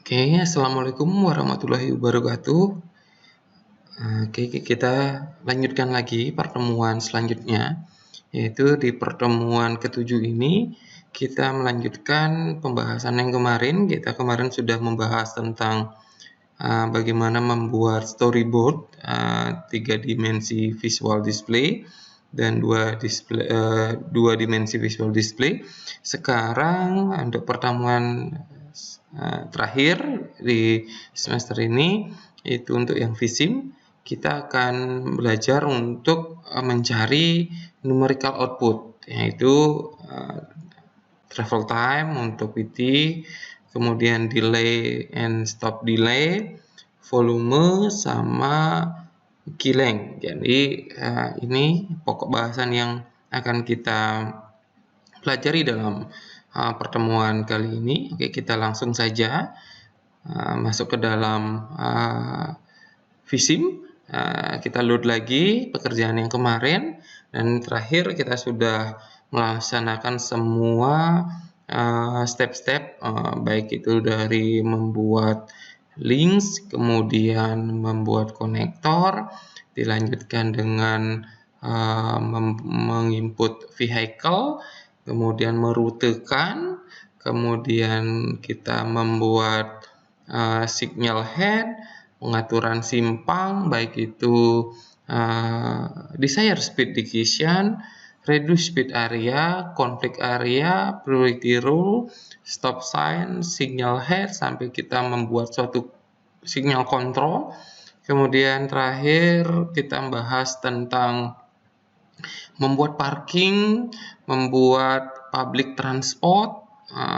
Oke, assalamualaikum warahmatullahi wabarakatuh. Oke, kita lanjutkan lagi pertemuan selanjutnya, yaitu di pertemuan ketujuh ini kita melanjutkan pembahasan yang kemarin. Kita kemarin sudah membahas tentang bagaimana membuat storyboard 3 dimensi visual display dan 2 dimensi visual display. Sekarang untuk pertemuan terakhir di semester ini, itu untuk yang VSIM, kita akan belajar untuk mencari numerical output, yaitu travel time untuk PT, kemudian delay and stop delay, volume, sama key-length. Jadi ini pokok bahasan yang akan kita pelajari dalam pertemuan kali ini. Oke, kita langsung saja masuk ke dalam VSIM. Kita load lagi pekerjaan yang kemarin, dan terakhir kita sudah melaksanakan semua step-step, baik itu dari membuat links, kemudian membuat konektor, dilanjutkan dengan menginput vehicle, kemudian merutekan, kemudian kita membuat signal head, pengaturan simpang, baik itu desired speed decision, reduce speed area, conflict area, priority rule, stop sign, signal head, sampai kita membuat suatu signal control. Kemudian terakhir kita membahas tentang membuat parking, membuat public transport,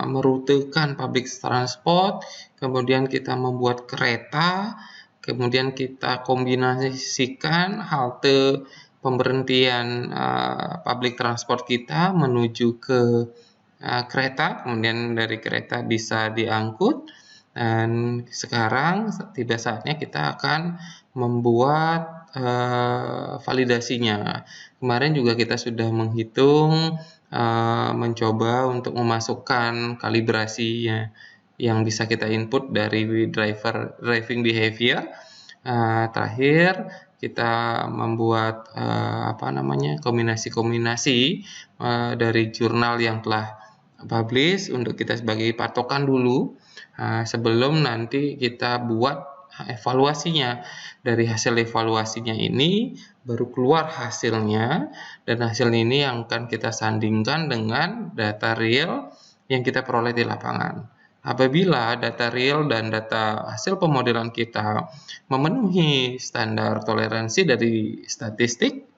merutekan public transport, kemudian kita membuat kereta, kemudian kita kombinasikan halte pemberhentian public transport kita menuju ke kereta, kemudian dari kereta bisa diangkut. Dan sekarang tiba saatnya kita akan membuat validasinya. Kemarin juga kita sudah menghitung, mencoba untuk memasukkan kalibrasinya yang bisa kita input dari driving behavior. Terakhir kita membuat kombinasi-kombinasi dari jurnal yang telah publish untuk kita sebagai patokan dulu, sebelum nanti kita buat evaluasinya. Dari hasil evaluasinya ini baru keluar hasilnya, dan hasil ini yang akan kita sandingkan dengan data real yang kita peroleh di lapangan. Apabila data real dan data hasil pemodelan kita memenuhi standar toleransi dari statistik,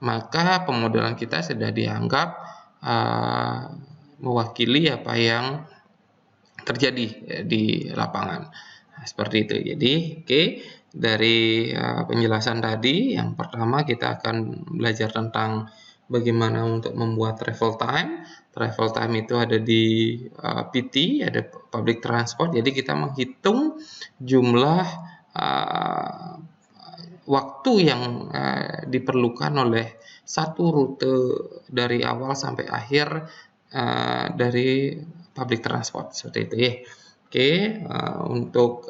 maka pemodelan kita sudah dianggap mewakili apa yang terjadi di lapangan. Seperti itu. Jadi, dari penjelasan tadi, yang pertama kita akan belajar tentang bagaimana untuk membuat travel time. Travel time itu ada di PT, ada public transport. Jadi kita menghitung jumlah waktu yang diperlukan oleh satu rute dari awal sampai akhir dari public transport, seperti itu ya. Untuk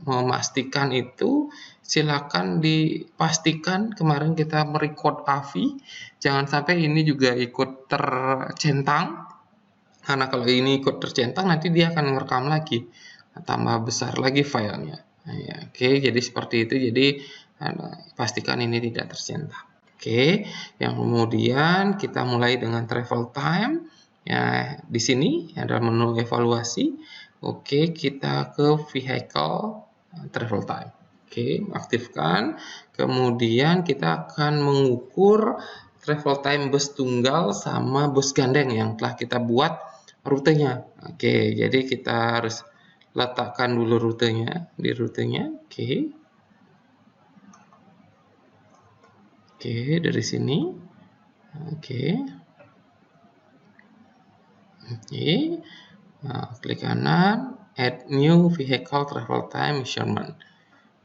memastikan itu, silakan dipastikan kemarin kita merecord AVI, jangan sampai ini juga ikut tercentang, karena kalau ini ikut tercentang nanti dia akan merekam lagi, tambah besar lagi filenya. Jadi seperti itu. Jadi pastikan ini tidak tercentang. Yang kemudian kita mulai dengan travel time. Ya, di sini ada menu evaluasi. Kita ke vehicle travel time. Aktifkan. Kemudian kita akan mengukur travel time bus tunggal sama bus gandeng yang telah kita buat rutenya. Jadi kita harus letakkan dulu rutenya di rutenya. Dari sini. Klik kanan, add new vehicle travel time measurement.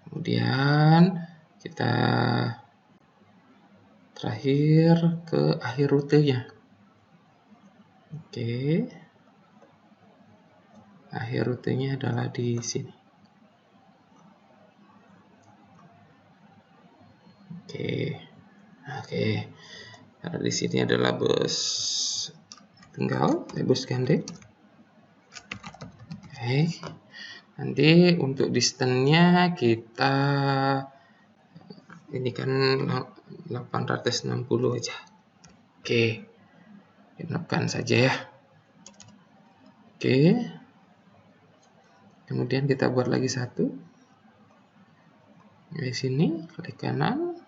Kemudian kita terakhir ke akhir rutenya. akhir rutenya adalah di sini. Oke. Nah, di sini adalah bus tunggal, bus gandeng. Oke. Nanti untuk distance-nya kita ini kan 860 aja. Oke. Genapkan saja ya. Oke. Kemudian kita buat lagi satu. Di sini klik kanan.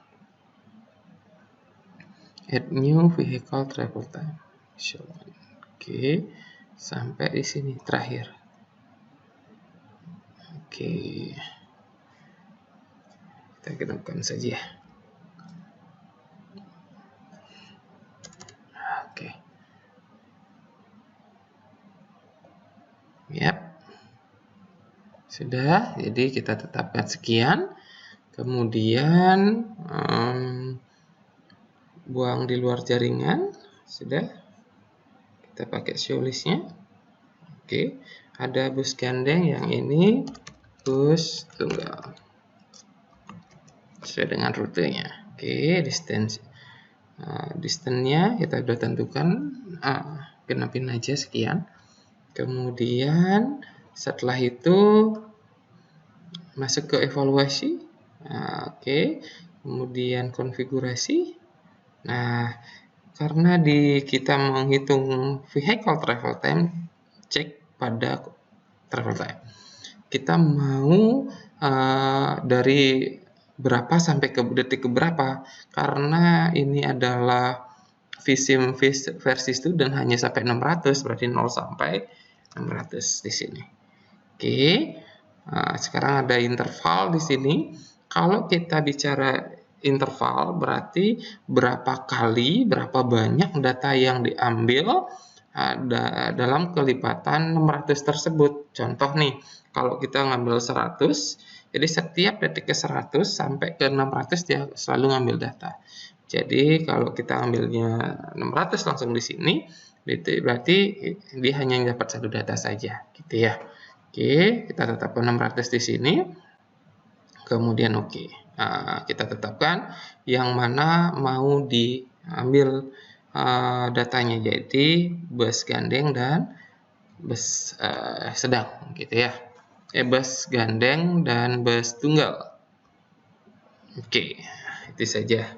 Add new vehicle travel time. Oke. Sampai di sini terakhir. Oke. Kita genapkan saja. Oke. Yap. Sudah, jadi kita tetapkan sekian. Kemudian buang di luar jaringan. Sudah. Kita pakai show list-nya. Oke. Ada bus gandeng yang ini bus tunggal. Sesuai dengan rutenya. Oke, distance-nya kita sudah tentukan, genapin aja sekian. Kemudian setelah itu masuk ke evaluasi. Oke. Kemudian konfigurasi. Nah, karena kita menghitung vehicle travel time, cek pada travel time. Kita mau dari berapa sampai ke detik ke berapa, karena ini adalah vSIM versi student hanya sampai 600, berarti 0 sampai 600 di sini. Oke. Sekarang ada interval di sini. Kalau kita bicara interval, berarti berapa kali, berapa banyak data yang diambil dalam kelipatan 600 tersebut. Contoh nih, kalau kita ngambil 100, jadi setiap detik ke 100 sampai ke 600 dia selalu ngambil data. Jadi kalau kita ambilnya 600 langsung di sini, berarti dia hanya dapat satu data saja, gitu ya. Oke, kita tetapkan 600 di sini. Kemudian oke. Kita tetapkan yang mana mau diambil datanya, jadi bus gandeng dan bus sedang, gitu ya. Bus gandeng dan bus tunggal. Oke, itu saja.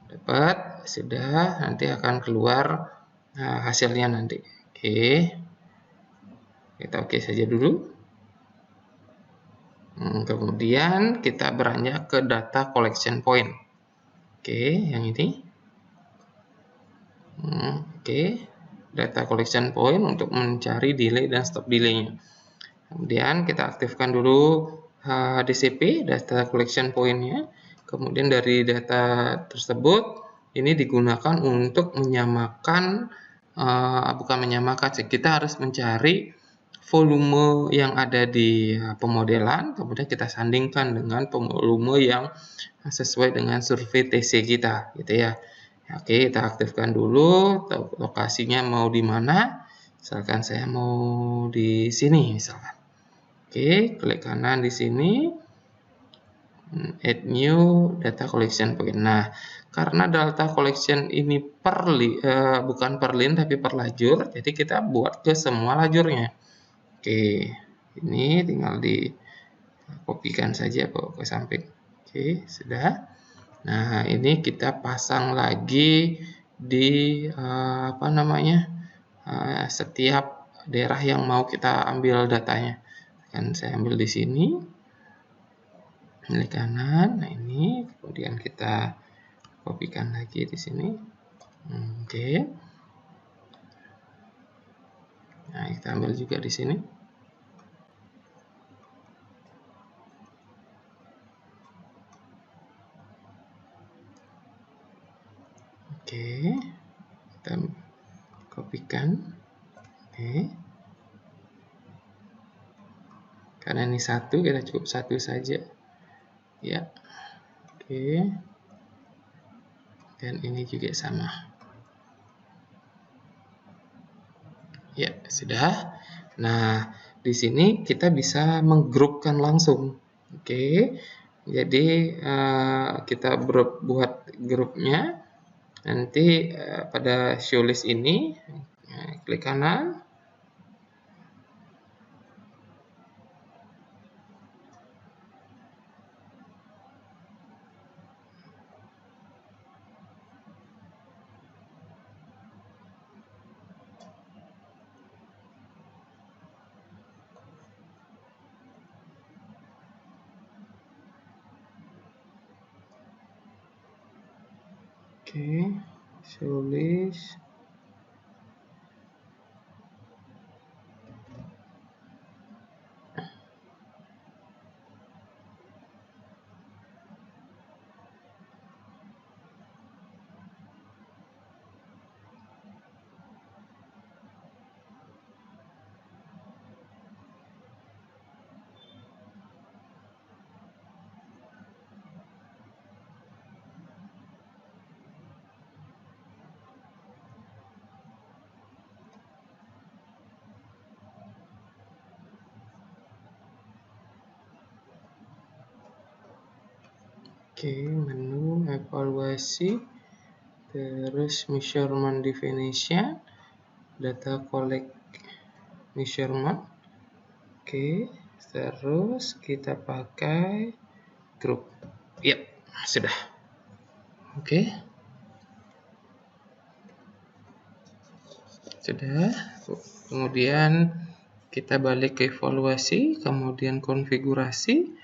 Dapat, sudah, nanti akan keluar hasilnya nanti. Oke. Kita oke saja dulu. Kemudian kita beranjak ke data collection point. Oke, yang ini. Oke, data collection point untuk mencari delay dan stop delay-nya. Kemudian kita aktifkan dulu DCP, data collection point-nya. Kemudian dari data tersebut, ini digunakan untuk menyamakan, bukan menyamakan sih, kita harus mencari volume yang ada di pemodelan, kemudian kita sandingkan dengan volume yang sesuai dengan survei TC kita, gitu ya. Oke, kita aktifkan dulu, lokasinya mau di mana. Misalkan saya mau di sini, misalkan. Oke, klik kanan di sini, add new data collection point. Nah, karena data collection ini bukan per lane tapi per lajur, jadi kita buat ke semua lajurnya. Oke, ini tinggal di kopikan saja ke samping. Oke, sudah. Nah, ini kita pasang lagi di setiap daerah yang mau kita ambil datanya. Kan saya ambil di sini, klik kanan. Nah, ini kemudian kita kopikan lagi di sini. Oke. Nah, kita ambil juga di sini. Oke, kita kopikan. Oke. Karena ini satu, kita cukup satu saja. Ya. Oke. Dan ini juga sama. Ya, sudah. Nah, di sini kita bisa menggrupkan langsung. Oke, jadi kita buat grupnya. Nanti pada show list ini klik kanan. Oke, show list. Oke, menu evaluasi, terus measurement definition, data collect measurement. Oke, terus kita pakai group. Yap, sudah. Oke. Sudah. Kemudian kita balik ke evaluasi, kemudian konfigurasi.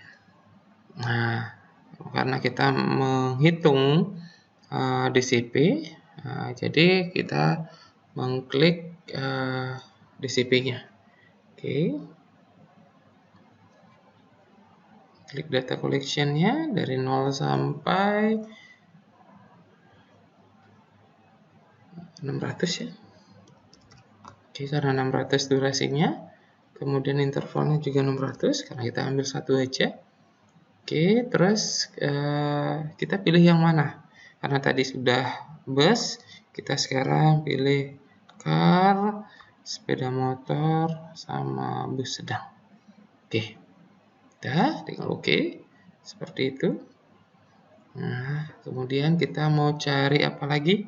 Nah, karena kita menghitung DCP, jadi kita mengklik DCP-nya. Oke. Klik data collection-nya dari 0 sampai 600 ya. Oke, karena 600 durasinya, kemudian intervalnya juga 600, karena kita ambil satu aja. Oke, terus kita pilih yang mana? Karena tadi sudah bus, kita sekarang pilih car, sepeda motor, sama bus sedang. Oke, udah, tinggal oke, seperti itu. Nah, kemudian kita mau cari apa lagi?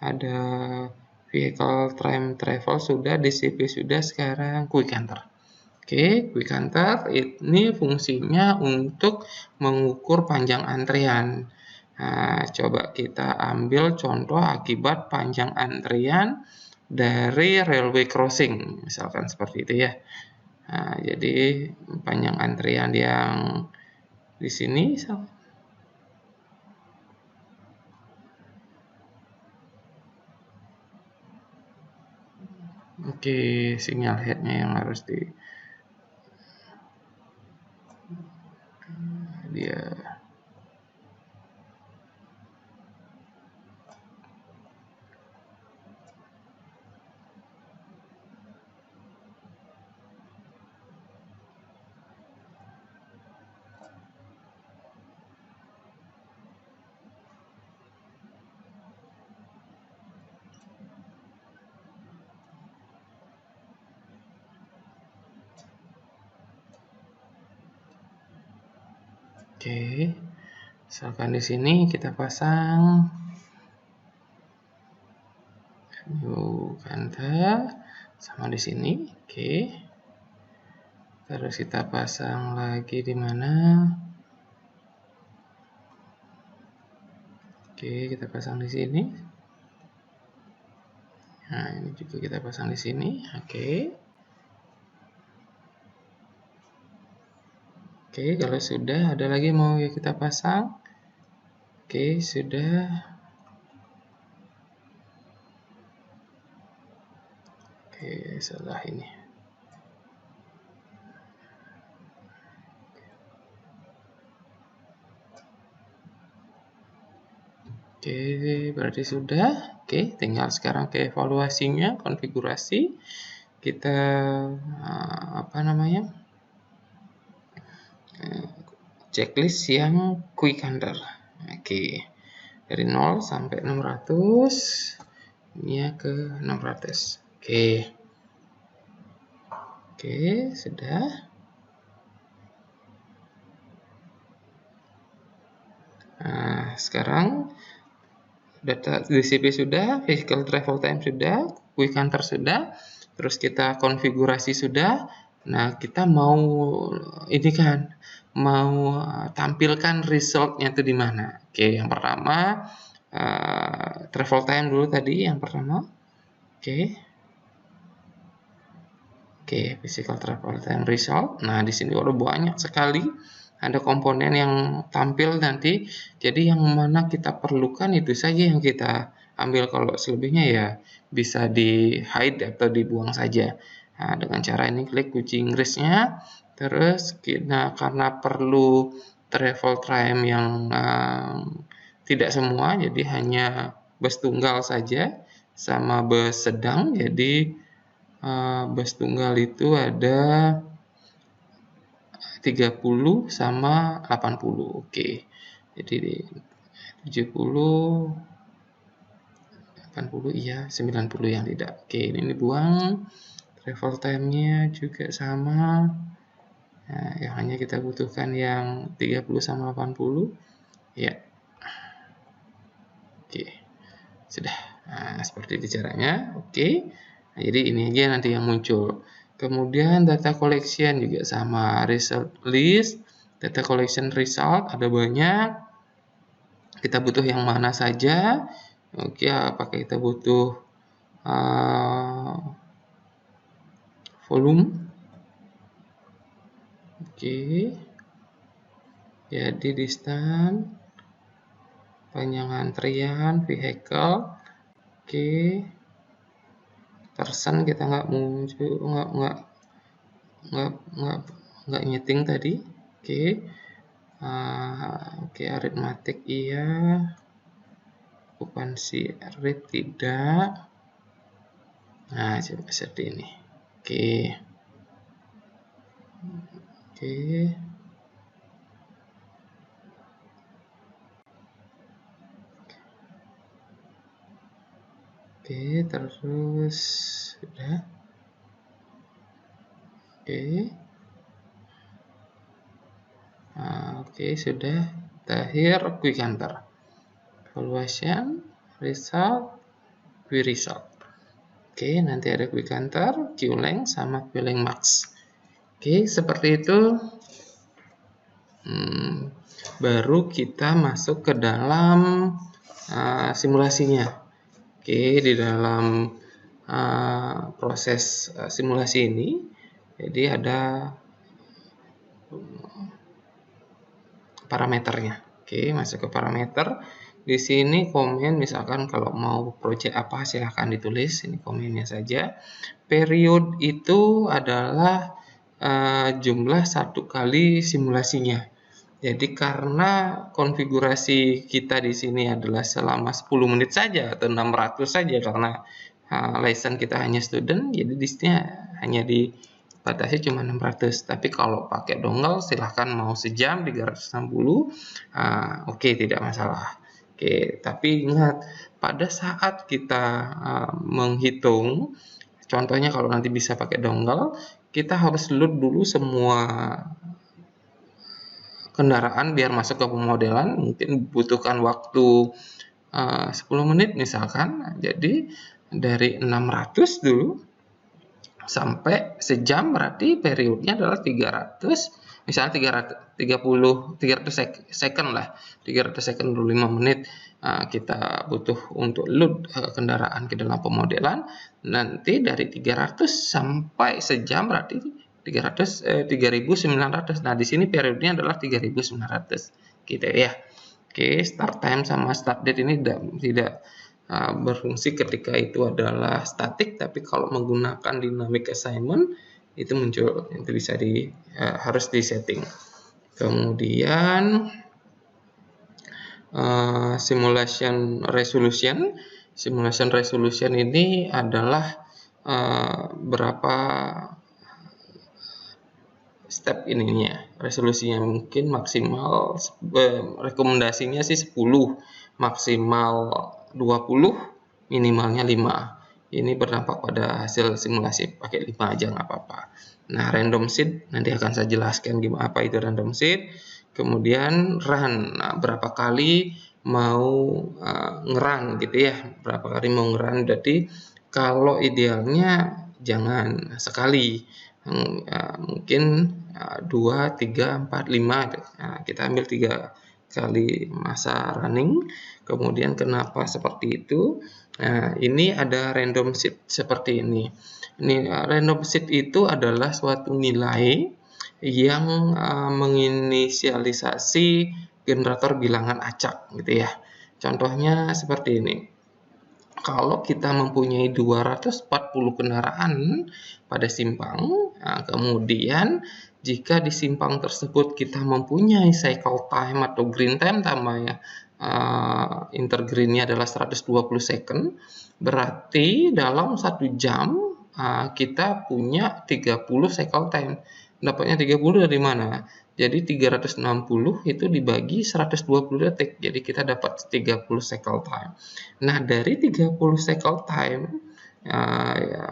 Ada vehicle time travel sudah, DCP sudah, sekarang quick enter. Oke, quick enter ini fungsinya untuk mengukur panjang antrian. Nah, coba kita ambil contoh akibat panjang antrian dari railway crossing, misalkan seperti itu ya. Nah, jadi panjang antrian yang di sini, oke, sinyal headnya yang harus dia. Oke, misalkan di sini kita pasang new counter sama di sini. Oke, terus kita pasang lagi di mana? Oke, kita pasang di sini. Nah, ini juga kita pasang di sini. Oke. Oke, kalau sudah, ada lagi mau ya kita pasang. Oke, sudah. Oke, setelah ini. Oke, berarti sudah. Oke, tinggal sekarang ke evaluasinya, konfigurasi. Kita apa namanya? Checklist yang quick enter. Oke. Dari 0 sampai 600. Ini ya ke 600. Oke. Oke, sudah. Nah, sekarang data DCP sudah, physical travel time sudah, quick counter sudah, terus kita konfigurasi sudah. Nah, kita mau ini kan, mau tampilkan resultnya itu di mana. Oke, yang pertama travel time dulu tadi yang pertama. Oke, physical travel time result. Nah, di sini udah banyak sekali ada komponen yang tampil nanti. Jadi yang mana kita perlukan itu saja yang kita ambil. Kalau selebihnya ya bisa di hide atau dibuang saja. Nah, dengan cara ini klik kunci Inggrisnya. Terus karena perlu travel time yang tidak semua, jadi hanya bus tunggal saja sama bus sedang. Jadi bus tunggal itu ada 30 sama 80. Oke. Jadi 70, 80 iya, 90 yang tidak. Oke, ini buang. Travel time-nya juga sama. Nah, yang hanya kita butuhkan yang 30 sama 80. Ya. Oke. Sudah. Nah, seperti itu caranya. Oke. Nah, jadi ini aja nanti yang muncul. Kemudian data collection juga sama, result list, data collection result ada banyak. Kita butuh yang mana saja. Oke, apakah kita butuh volume? Oke. Jadi distance, panjang antrian, vehicle. Oke. Person kita nggak muncul, nggak nyeting tadi. Oke. Oke, aritmatik iya, okupansi rate tidak. Nah, coba seperti ini. Oke. Oke, terus sudah. Oke, sudah. Terakhir quick counter. Evaluation, result, quick result. Oke, nanti ada quick counter, queue length sama queue length max. Oke, seperti itu. Baru kita masuk ke dalam simulasinya. Oke, di dalam proses simulasi ini, jadi ada parameternya. Oke, masuk ke parameter. Di sini komen, misalkan kalau mau project apa silahkan ditulis. Ini komennya saja. Period itu adalah jumlah satu kali simulasinya. Jadi karena konfigurasi kita di sini adalah selama 10 menit saja atau 600 saja karena license kita hanya student, jadi di sini hanya dibatasi cuma 600. Tapi kalau pakai dongle silahkan mau sejam 360. Oke, tidak masalah. Oke, tapi ingat pada saat kita menghitung, contohnya kalau nanti bisa pakai dongle, kita harus load dulu semua kendaraan biar masuk ke pemodelan. Mungkin butuhkan waktu 10 menit misalkan. Jadi dari 600 dulu sampai sejam, berarti periodnya adalah 300, misalnya 300 second lah, 300 second dulu 5 menit kita butuh untuk load kendaraan ke dalam pemodelan. Nanti dari 300 sampai sejam berarti 3.900. Nah, di sini periodenya adalah 3.900 gitu ya. Oke, start time sama start date ini tidak berfungsi ketika itu adalah static, tapi kalau menggunakan dynamic assignment itu muncul, itu bisa harus disetting. Kemudian simulation resolution. Simulation resolution ini adalah berapa step ininya, resolusinya mungkin maksimal rekomendasinya sih 10, maksimal 20, minimalnya 5. ini berdampak pada hasil simulasi. Pakai 5 aja nggak apa-apa. Nah, random seed nanti akan saya jelaskan gimana apa itu random seed. Kemudian run, nah, berapa kali mau ngerun gitu ya, berapa kali mau ngerun. Berarti kalau idealnya jangan sekali, mungkin 2, 3, 4, 5. Nah, kita ambil 3 kali masa running. Kemudian kenapa seperti itu? Nah, ini ada random seed seperti ini. Ini random seed itu adalah suatu nilai yang menginisialisasi generator bilangan acak gitu ya. Contohnya seperti ini. Kalau kita mempunyai 240 kendaraan pada simpang, nah, kemudian jika di simpang tersebut kita mempunyai cycle time atau green time tambahnya intergreennya adalah 120 second, berarti dalam 1 jam kita punya 30 cycle time. Dapatnya 30 dari mana? Jadi 360 itu dibagi 120 detik. Jadi kita dapat 30 cycle time. Nah, dari 30 cycle time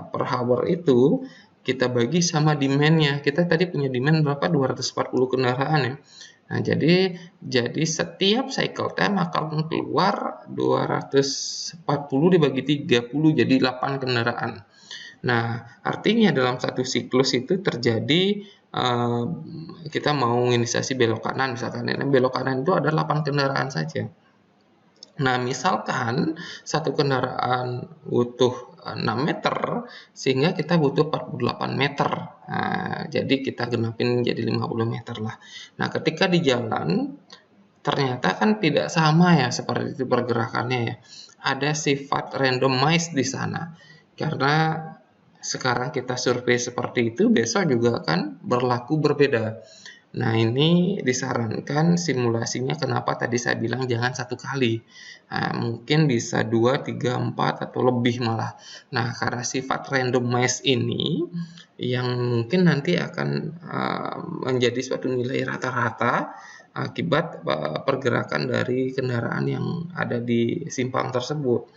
per hour itu kita bagi sama demand-nya. Kita tadi punya demand berapa? 240 kendaraan ya. Nah, jadi setiap cycle time akan keluar 240 dibagi 30 jadi 8 kendaraan. Nah, artinya dalam satu siklus itu terjadi kita mau inisiasi belok kanan misalkan. Belok kanan itu ada 8 kendaraan saja. Nah, misalkan satu kendaraan butuh 6 meter, sehingga kita butuh 48 meter. Nah, jadi kita genapin jadi 50 meter lah. Nah, ketika di jalan, ternyata kan tidak sama ya seperti itu pergerakannya ya. Ada sifat randomized di sana. Karena sekarang kita survei seperti itu, besok juga akan berlaku berbeda. Nah, ini disarankan simulasinya kenapa tadi saya bilang jangan 1 kali. Nah, mungkin bisa 2, 3, 4 atau lebih malah. Nah, karena sifat randomized ini yang mungkin nanti akan menjadi suatu nilai rata-rata akibat pergerakan dari kendaraan yang ada di simpang tersebut.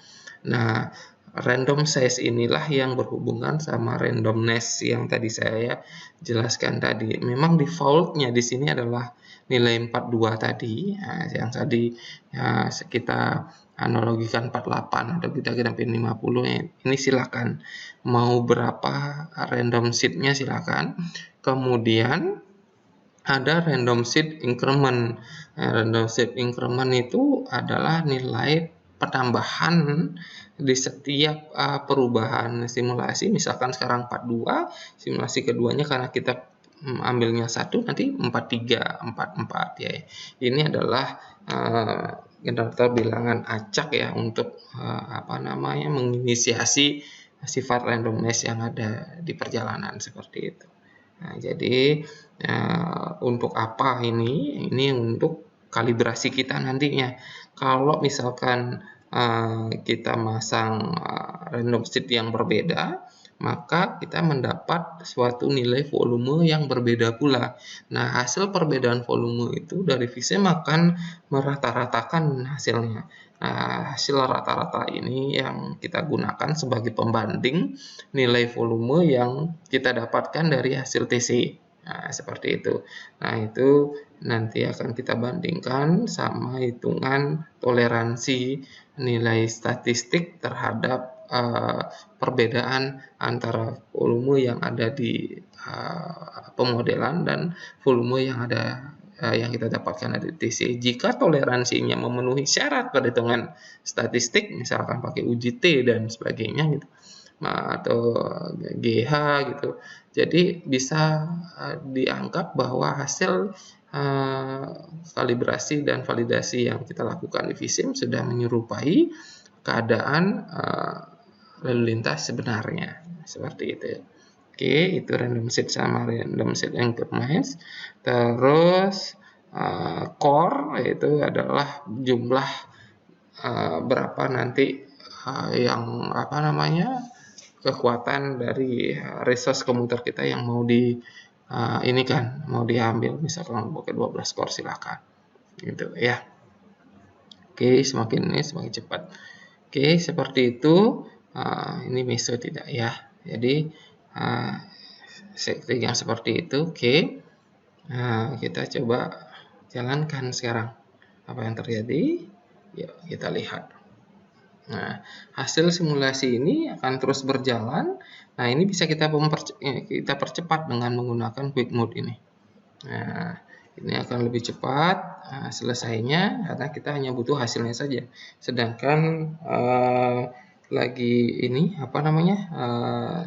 Nah, random size inilah yang berhubungan sama randomness yang tadi saya jelaskan tadi. Memang default-nya di sini adalah nilai 42 tadi, yang tadi kita analogikan 48 atau kita genapin 50. Ini silakan mau berapa random seed-nya silakan. Kemudian ada random seed increment. Random seed increment itu adalah nilai penambahan di setiap perubahan simulasi. Misalkan sekarang 42, simulasi keduanya karena kita ambilnya 1 nanti 43, 44 ya. Ini adalah generator bilangan acak ya untuk menginisiasi sifat randomness yang ada di perjalanan seperti itu. Nah, jadi untuk apa ini? Ini untuk kalibrasi kita nantinya. Kalau misalkan kita masang random seed yang berbeda, maka kita mendapat suatu nilai volume yang berbeda pula. Nah, hasil perbedaan volume itu dari VSEM akan merata-ratakan hasilnya. Nah, hasil rata-rata ini yang kita gunakan sebagai pembanding nilai volume yang kita dapatkan dari hasil TC. Nah, seperti itu. Nah, itu nanti akan kita bandingkan sama hitungan toleransi nilai statistik terhadap perbedaan antara volume yang ada di pemodelan dan volume yang ada yang kita dapatkan dari TC. Jika toleransinya memenuhi syarat perhitungan statistik, misalkan pakai uji T dan sebagainya gitu, atau GH gitu, jadi bisa dianggap bahwa hasil kalibrasi dan validasi yang kita lakukan di VSEM sudah menyerupai keadaan lalu lintas sebenarnya seperti itu. Oke, itu random seed sama random seed increment. Terus core yaitu adalah jumlah berapa nanti yang kekuatan dari resource komputer kita yang mau mau diambil, misalkan pakai 12 core silakan gitu ya. Oke, semakin cepat. Oke, seperti itu. Ini meso tidak ya. Jadi setting yang seperti itu. Oke. Kita coba jalankan sekarang. Apa yang terjadi? Yuk kita lihat. Nah, hasil simulasi ini akan terus berjalan. Nah, ini bisa kita percepat dengan menggunakan quick mode ini. Nah, ini akan lebih cepat selesainya karena kita hanya butuh hasilnya saja. Sedangkan lagi ini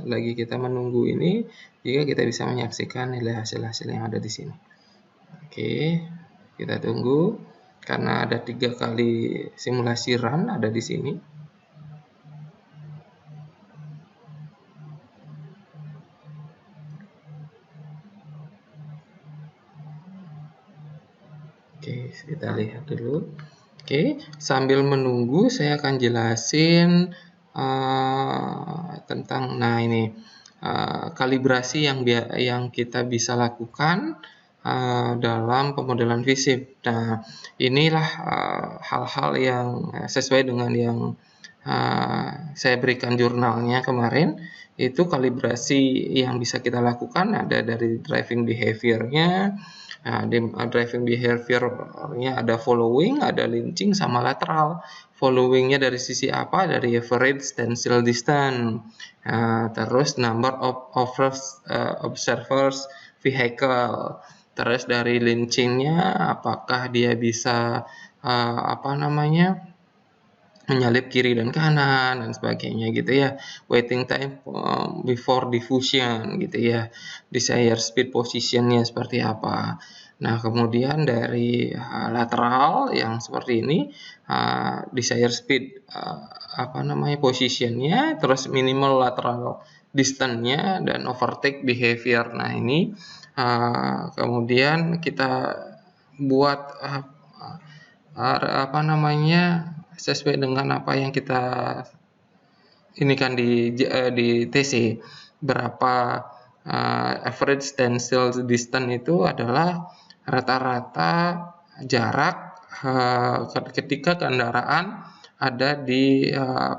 lagi kita menunggu ini, juga kita bisa menyaksikan nilai hasil-hasil yang ada di sini. Oke, kita tunggu karena ada 3 kali simulasi run ada di sini. Oke, kita lihat dulu. Oke, sambil menunggu saya akan jelasin tentang ini kalibrasi yang kita bisa lakukan dalam pemodelan visip. Nah, inilah hal-hal yang sesuai dengan yang saya berikan jurnalnya kemarin. Itu kalibrasi yang bisa kita lakukan ada dari driving behavior-nya. Driving behavior-nya ada following, ada linching, sama lateral. Following-nya dari sisi apa? Dari average stencil distance. Terus number of observers vehicle. Terus dari linching-nya apakah dia bisa menyalip kiri dan kanan dan sebagainya gitu ya. Waiting time before diffusion gitu ya. Desired speed positionnya seperti apa. Nah, kemudian dari lateral yang seperti ini, desired speed positionnya, terus minimal lateral distance-nya dan overtake behavior. Nah, ini kemudian kita buat sesuai dengan apa yang kita ini kan di TC. Berapa average stencil distance itu adalah rata-rata jarak ketika kendaraan ada di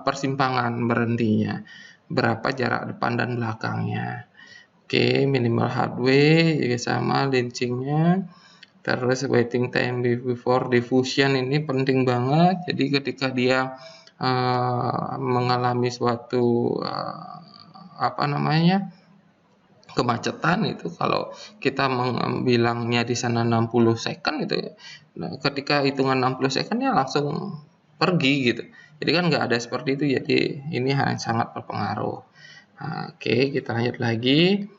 persimpangan berhentinya, berapa jarak depan dan belakangnya. Oke, minimal headway juga sama linchingnya. Terus waiting time before diffusion ini penting banget. Jadi ketika dia mengalami suatu kemacetan itu, kalau kita bilangnya di sana 60 second itu, ketika hitungan 60 second ya langsung pergi gitu. Jadi kan nggak ada seperti itu. Jadi ini sangat berpengaruh. Oke, kita lanjut lagi.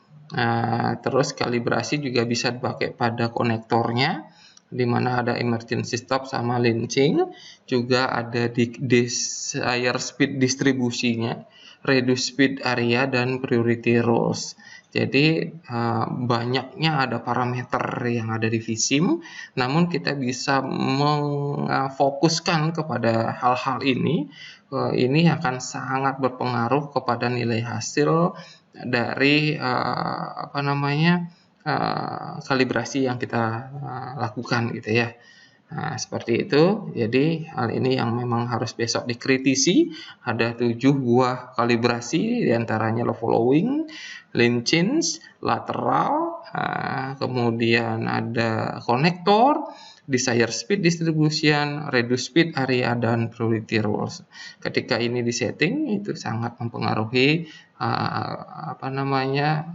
Terus kalibrasi juga bisa dipakai pada konektornya, di mana ada emergency stop sama linching, juga ada di desired speed distribusinya, reduce speed area, dan priority rules. Jadi banyaknya ada parameter yang ada di VSIM, namun kita bisa memfokuskan kepada hal-hal ini. Ini akan sangat berpengaruh kepada nilai hasil dari kalibrasi yang kita lakukan gitu ya. Nah, seperti itu. Jadi hal ini yang memang harus besok dikritisi. Ada 7 buah kalibrasi, diantaranya following, linching, lateral, kemudian ada konektor, desired speed distribution, reduce speed area, dan priority rules. Ketika ini disetting, itu sangat mempengaruhi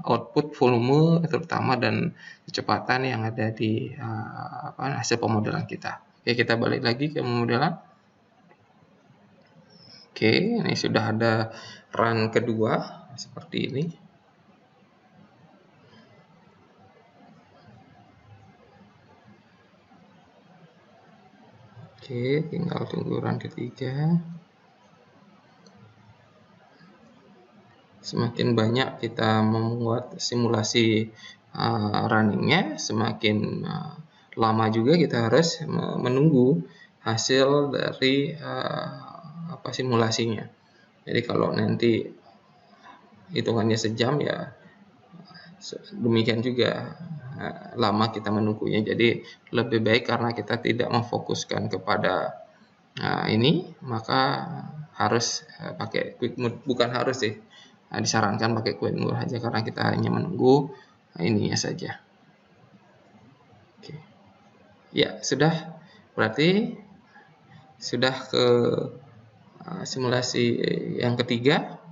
output, volume terutama, dan kecepatan yang ada di hasil pemodelan kita. Oke, kita balik lagi ke pemodelan. Oke, ini sudah ada run kedua seperti ini. Oke, tinggal tunggu run ketiga. Semakin banyak kita membuat simulasi runningnya, semakin lama juga kita harus menunggu hasil dari simulasinya. Jadi kalau nanti hitungannya sejam ya demikian juga lama kita menunggunya. Jadi lebih baik karena kita tidak memfokuskan kepada ini, maka harus pakai quick mode, bukan harus sih, disarankan pakai quick mode aja karena kita hanya menunggu ininya saja. Oke. Ya, sudah. Berarti sudah ke simulasi yang ketiga.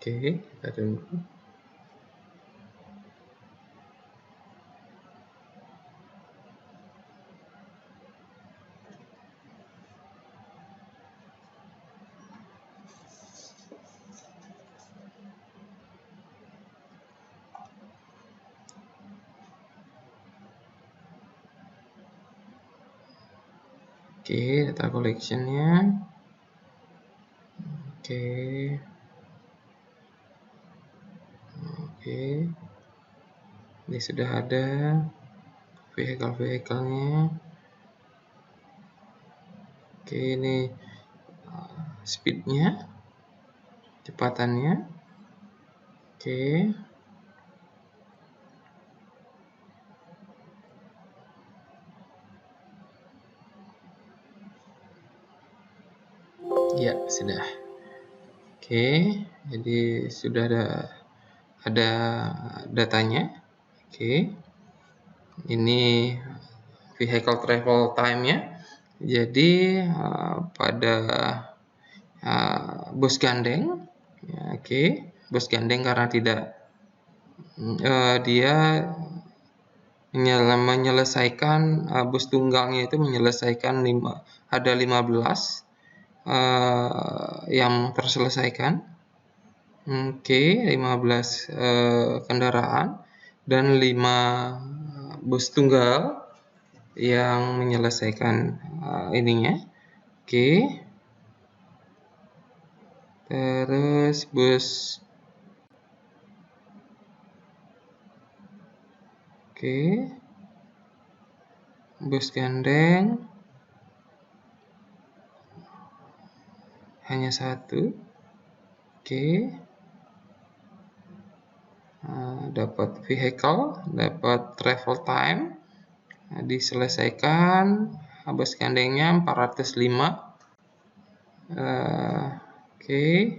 Oke, kita tunggu. Oke, data collection-nya. Oke. Oke. Ini sudah ada vehicle-nya. Oke, ini speed-nya, kecepatannya. Oke. Ya, sudah. Oke, jadi sudah ada datanya. Oke. Ini vehicle travel time-nya. Jadi pada bus gandeng, ya, oke, bus gandeng karena tidak dia menyelesaikan bus tunggalnya itu menyelesaikan ada 15 yang terselesaikan. Oke, 15 kendaraan dan 5 bus tunggal yang menyelesaikan ininya. Oke. Terus bus gandeng hanya 1. Oke. Dapat vehicle, dapat travel time, diselesaikan bus gandengnya 405. Oke.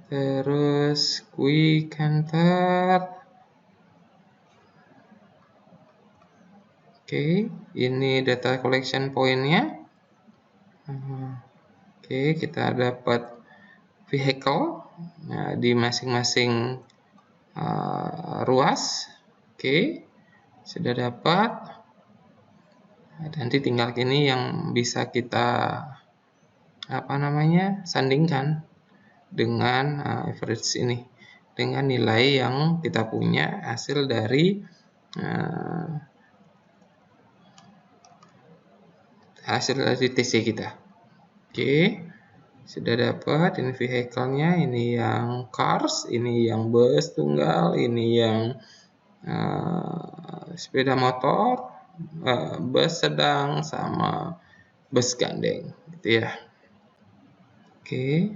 Terus quick enter. Oke, ini data collection point-nya. Oke, kita dapat vehicle di masing-masing ruas. Oke, sudah dapat. Nanti tinggal ini yang bisa kita sandingkan dengan average ini, dengan nilai yang kita punya hasil dari TC kita. Oke, sudah dapat ini vehicle-nya, ini yang cars, ini yang bus tunggal, ini yang sepeda motor, bus sedang, sama bus gandeng, gitu ya. Oke,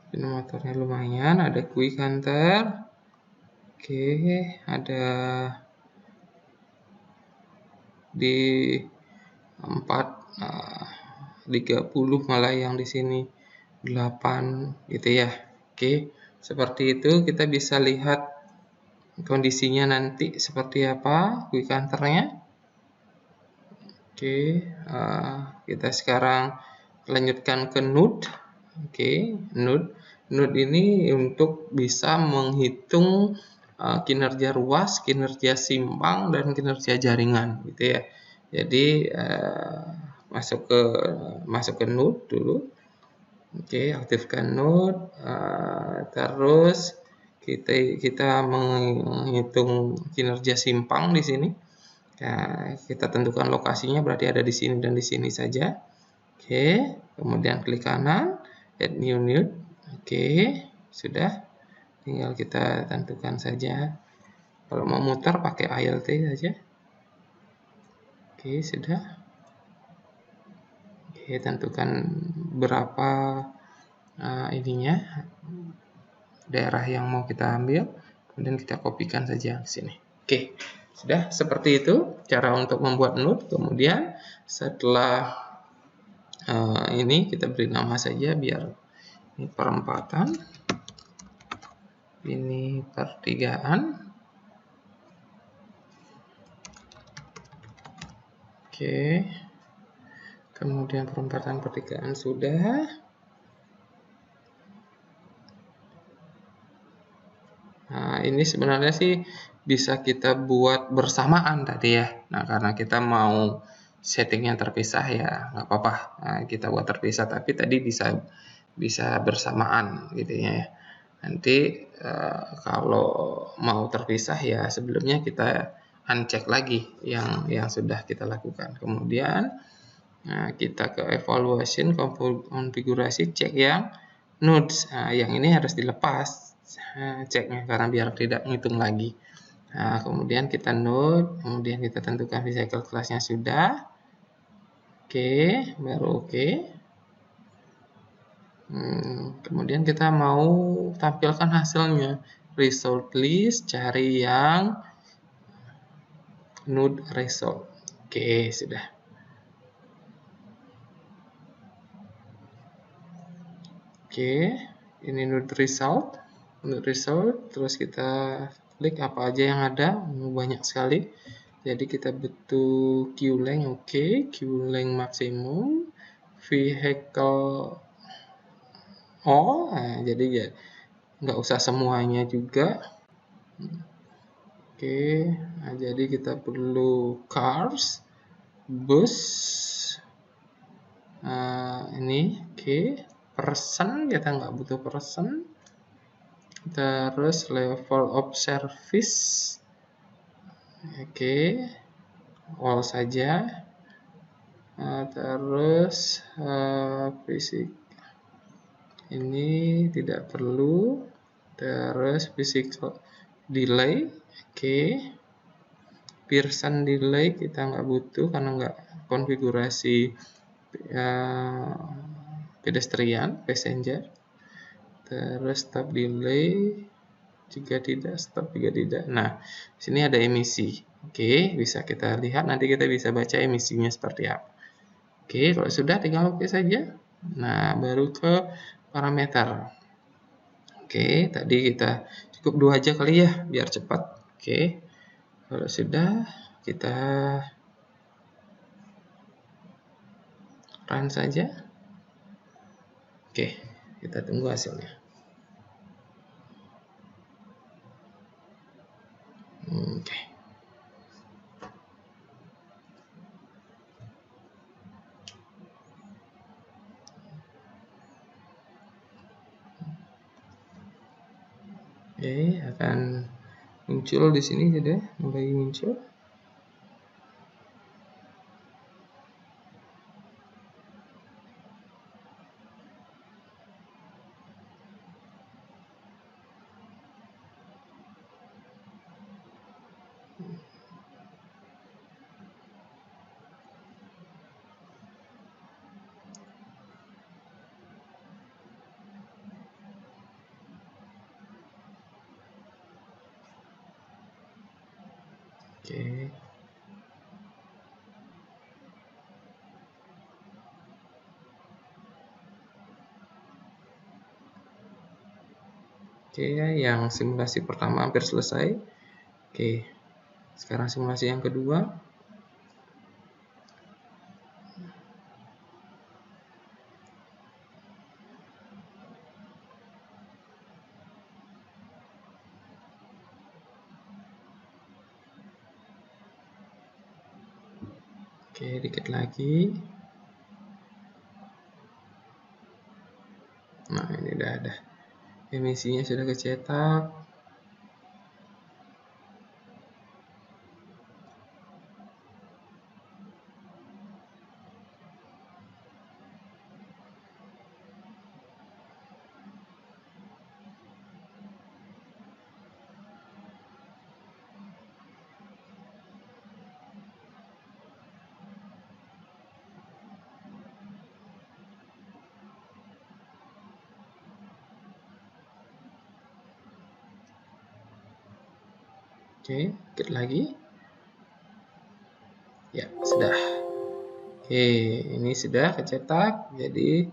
sepeda motornya lumayan, ada quick enter. Oke, ada di 30 malah yang di sini 8 gitu ya. Oke, seperti itu kita bisa lihat kondisinya nanti seperti apa quick enter-nya. Oke, kita sekarang lanjutkan ke node. Oke, node ini untuk bisa menghitung kinerja ruas, kinerja simpang, dan kinerja jaringan gitu ya. Jadi masuk ke node dulu. Oke, aktifkan node, terus kita menghitung kinerja simpang di sini. Nah, kita tentukan lokasinya, berarti ada di sini dan di sini saja. Oke, kemudian klik kanan, add new node. Oke, sudah. Tinggal kita tentukan saja. Kalau mau muter pakai ALT saja. Oke, sudah. Oke, Oke, tentukan berapa ininya, daerah yang mau kita ambil, kemudian kita kopikan saja ke sini. Oke, sudah seperti itu cara untuk membuat node. Kemudian setelah ini kita beri nama saja, biar ini perempatan, ini pertigaan. Oke, kemudian perempatan pertigaan sudah. Nah, ini sebenarnya sih bisa kita buat bersamaan tadi ya. Nah, karena kita mau settingnya terpisah ya nggak apa-apa. Nah, kita buat terpisah, tapi tadi bisa bersamaan gitu ya. Nanti kalau mau terpisah ya sebelumnya kita uncheck lagi yang sudah kita lakukan. Kemudian kita ke evaluation, konfigurasi, cek yang nodes. Yang ini harus dilepas ceknya karena biar tidak ngitung lagi. Nah, kemudian kita node, kemudian kita tentukan vehicle class-nya sudah. Oke, baru oke. Kemudian kita mau tampilkan hasilnya. Result list, cari yang node result. Oke, sudah. Oke, ini node result. Node result, terus kita klik apa aja yang ada, banyak sekali. Jadi kita butuh queue length, oke, queue length maksimum, vehicle all, jadi ya nggak usah semuanya juga. Oke, jadi kita perlu cars, bus, ini, oke, person, kita nggak butuh person. Terus level of service, oke, all saja. Terus fisik ini tidak perlu. Terus physical delay, oke. Pearson delay kita nggak butuh karena nggak konfigurasi pedestrian, passenger. Terus stop delay juga tidak, stop juga tidak. Nah, sini ada emisi. Oke, bisa kita lihat, nanti kita bisa baca emisinya seperti apa. Oke, kalau sudah tinggal oke saja. Nah, baru ke parameter. Oke, tadi kita cukup 2 aja kali ya, biar cepat. Oke, kalau sudah kita run saja. Oke, kita tunggu hasilnya. Oke. Oke, akan muncul di sini sudah mulai muncul. Oke. Oke, yang simulasi pertama hampir selesai. Oke, sekarang simulasi yang kedua. Oke, dikit lagi. Nah, ini udah ada. Emisinya sudah kecetak. Oke, dikit lagi. Ya, sudah. Oke, ini sudah kecetak, jadi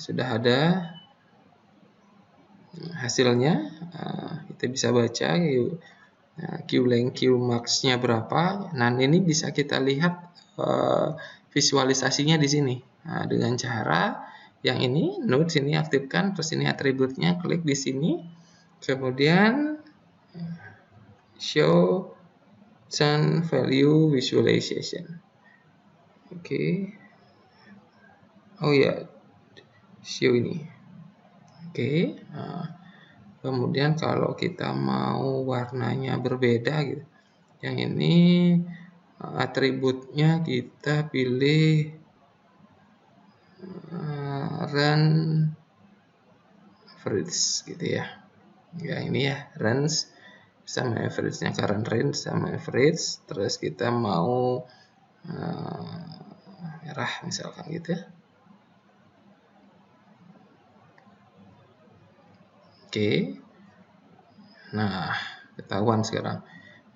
sudah ada hasilnya. Kita bisa baca Q-length, Q-max-nya berapa. Nah, ini bisa kita lihat visualisasinya di sini. Nah, dengan cara yang ini, nodes ini aktifkan, terus ini atributnya, klik di sini, kemudian show Sun value visualization. Oke. Oh ya, show ini. Oke. Nah, kemudian kalau kita mau warnanya berbeda gitu, yang ini atributnya kita pilih run average gitu ya. Ya ini ya, range sama average-nya, current range sama average. Terus kita mau merah misalkan gitu ya. Oke. Nah, ketahuan sekarang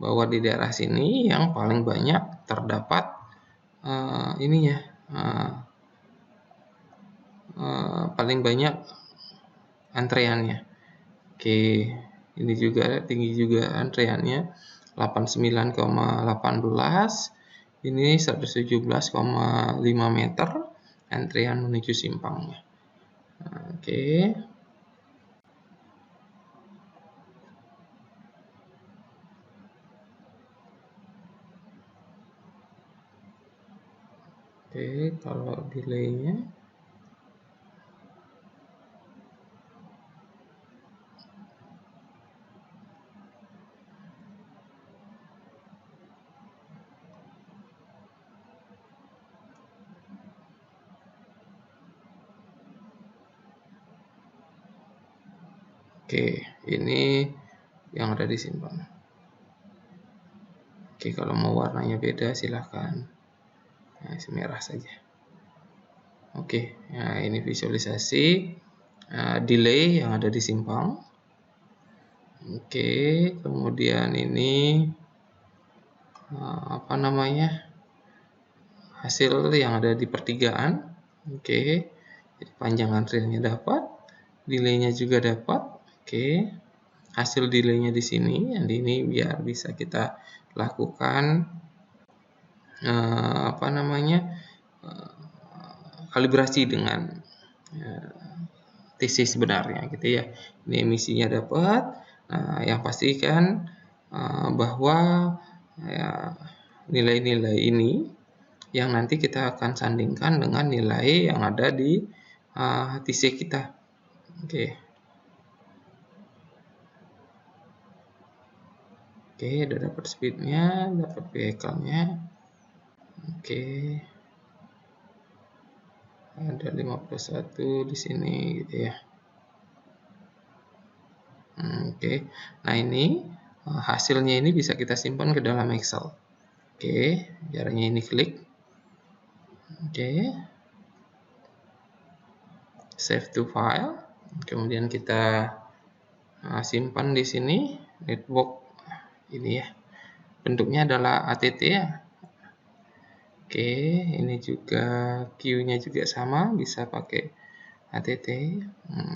bahwa di daerah sini yang paling banyak terdapat ininya paling banyak antreannya. Oke, ini juga tinggi juga antreannya 89,18. Ini 117,5 meter antrean menuju simpangnya. Oke. Oke, kalau delaynya oke, ini yang ada di simpang. Oke, kalau mau warnanya beda silahkan. Nah, merah saja. Oke, nah ini visualisasi delay yang ada di simpang. Oke, kemudian ini apa namanya, hasil yang ada di pertigaan. Oke, jadi panjang antriannya dapat, delaynya juga dapat. Oke, hasil delaynya di sini, yang ini biar bisa kita lakukan apa namanya, kalibrasi dengan TC sebenarnya gitu ya. Ini emisinya dapat. Nah, yang pastikan bahwa ya, nilai-nilai ini yang nanti kita akan sandingkan dengan nilai yang ada di TC kita. Oke. Oke, udah dapat speednya, dapat vehicle-nya. Oke. Ada 51 di sini gitu ya. Oke. Nah, ini hasilnya ini bisa kita simpan ke dalam Excel. Oke, caranya ini klik. Oke. Save to file. Kemudian kita simpan di sini network ini ya. Bentuknya adalah ATT ya. Oke, ini juga Q-nya juga sama, bisa pakai ATT.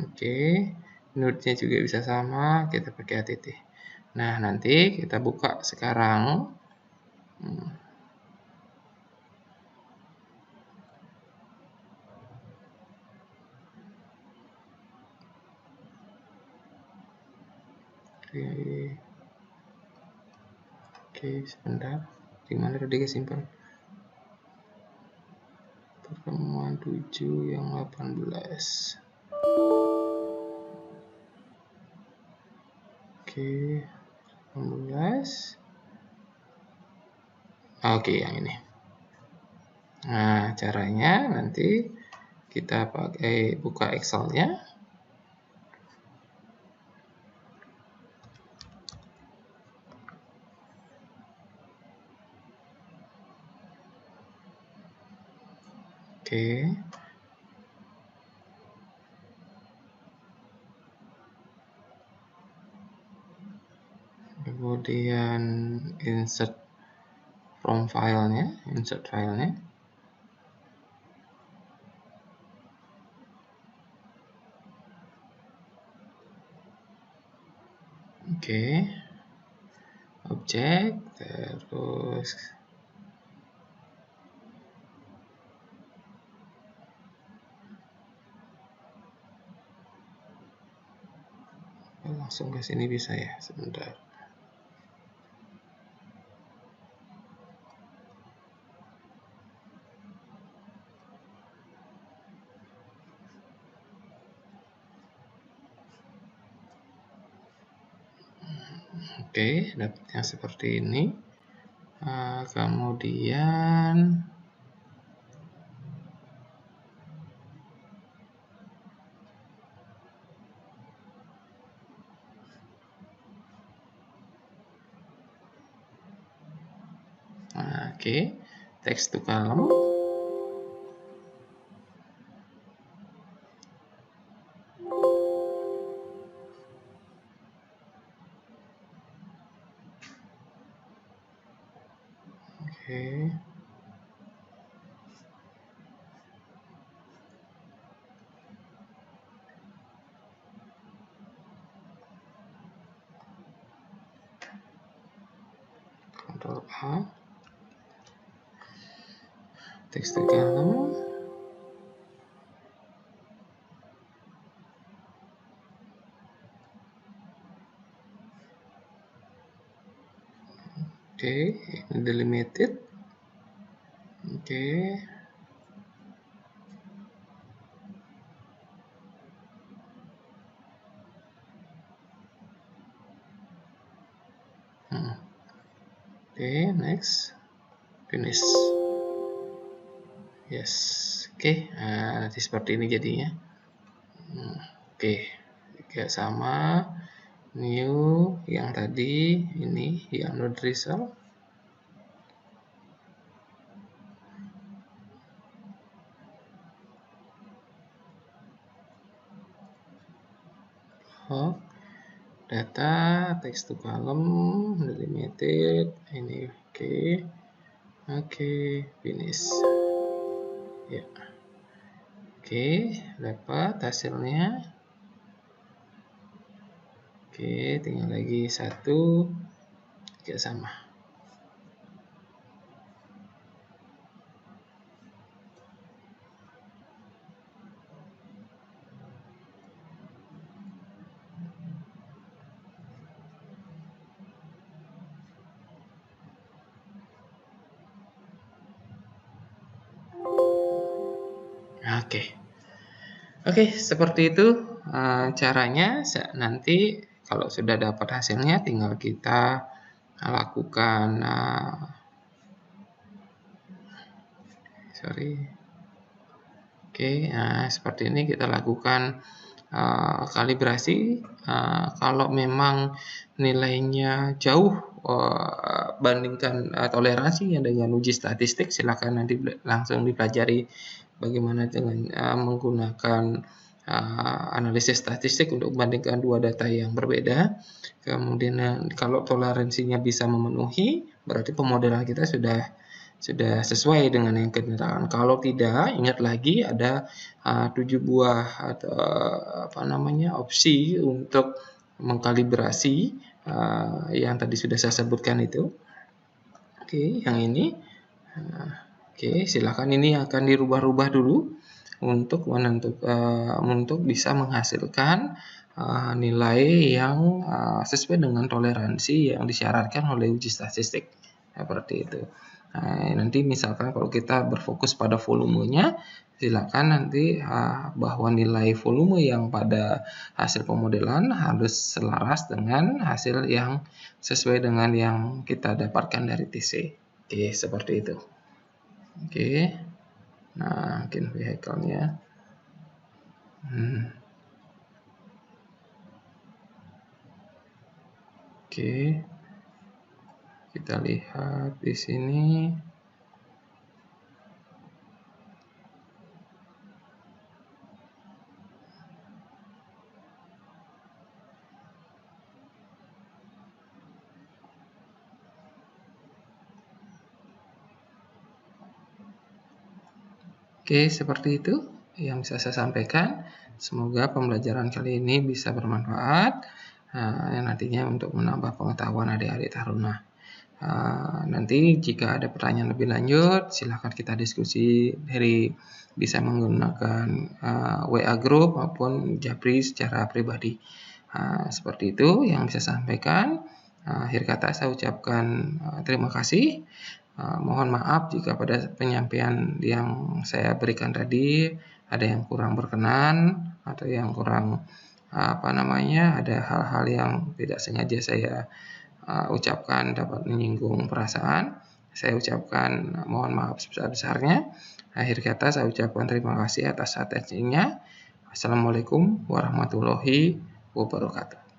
Oke, node-nya juga bisa sama, kita pakai ATT. Nah, nanti kita buka sekarang. Oke, sebentar. Dimana tadi kesimpan? Pertemuan 7 yang 18. Oke, 18. Oke, yang ini. Nah, caranya nanti kita pakai buka Excel-nya. Oke. Kemudian kemudian insert filenya. Oke, objek, terus langsung ke sini bisa ya, sebentar. Oke, dapatnya seperti ini. Kemudian oke, text to column. Oke. Ctrl A. Text to column. Oke, ini delimited. Oke. Oke, next. Finish. Yes. Oke, nanti seperti ini jadinya. Oke, juga sama. New yang tadi, ini yang node result. Data text to column delimited ini. Oke, finish ya. Oke, dapat hasilnya. Oke, tinggal lagi satu juga sama. Oke, seperti itu caranya. Nanti kalau sudah dapat hasilnya, tinggal kita lakukan seperti ini kita lakukan kalibrasi. Kalau memang nilainya jauh bandingkan toleransi yang dengan uji statistik, silakan nanti langsung dipelajari bagaimana dengan menggunakan analisis statistik untuk membandingkan dua data yang berbeda. Kemudian kalau toleransinya bisa memenuhi, berarti pemodelan kita sudah sesuai dengan yang kita katakan. Kalau tidak, ingat lagi ada 7 buah opsi untuk mengkalibrasi yang tadi sudah saya sebutkan itu. Oke, yang ini. Oke, silakan ini akan dirubah-rubah dulu untuk bisa menghasilkan nilai yang sesuai dengan toleransi yang disyaratkan oleh uji statistik. Seperti itu. Nanti misalkan kalau kita berfokus pada volumenya, silakan nanti bahwa nilai volume yang pada hasil pemodelan harus selaras dengan hasil yang sesuai dengan yang kita dapatkan dari TC. Oke, seperti itu. Oke, nah mungkin vehicle-nya. Oke, kita lihat di sini. Oke, seperti itu yang bisa saya sampaikan. Semoga pembelajaran kali ini bisa bermanfaat, yang nantinya untuk menambah pengetahuan adik-adik taruna. Nanti jika ada pertanyaan lebih lanjut, silakan kita diskusi bisa menggunakan WA Group maupun Japri secara pribadi. Seperti itu yang bisa saya sampaikan. Akhir kata saya ucapkan terima kasih. Mohon maaf jika pada penyampaian yang saya berikan tadi ada yang kurang berkenan atau yang kurang ada hal-hal yang tidak sengaja saya ucapkan dapat menyinggung perasaan. Saya ucapkan mohon maaf sebesar-besarnya. Akhir kata saya ucapkan terima kasih atas atensinya. Assalamualaikum warahmatullahi wabarakatuh.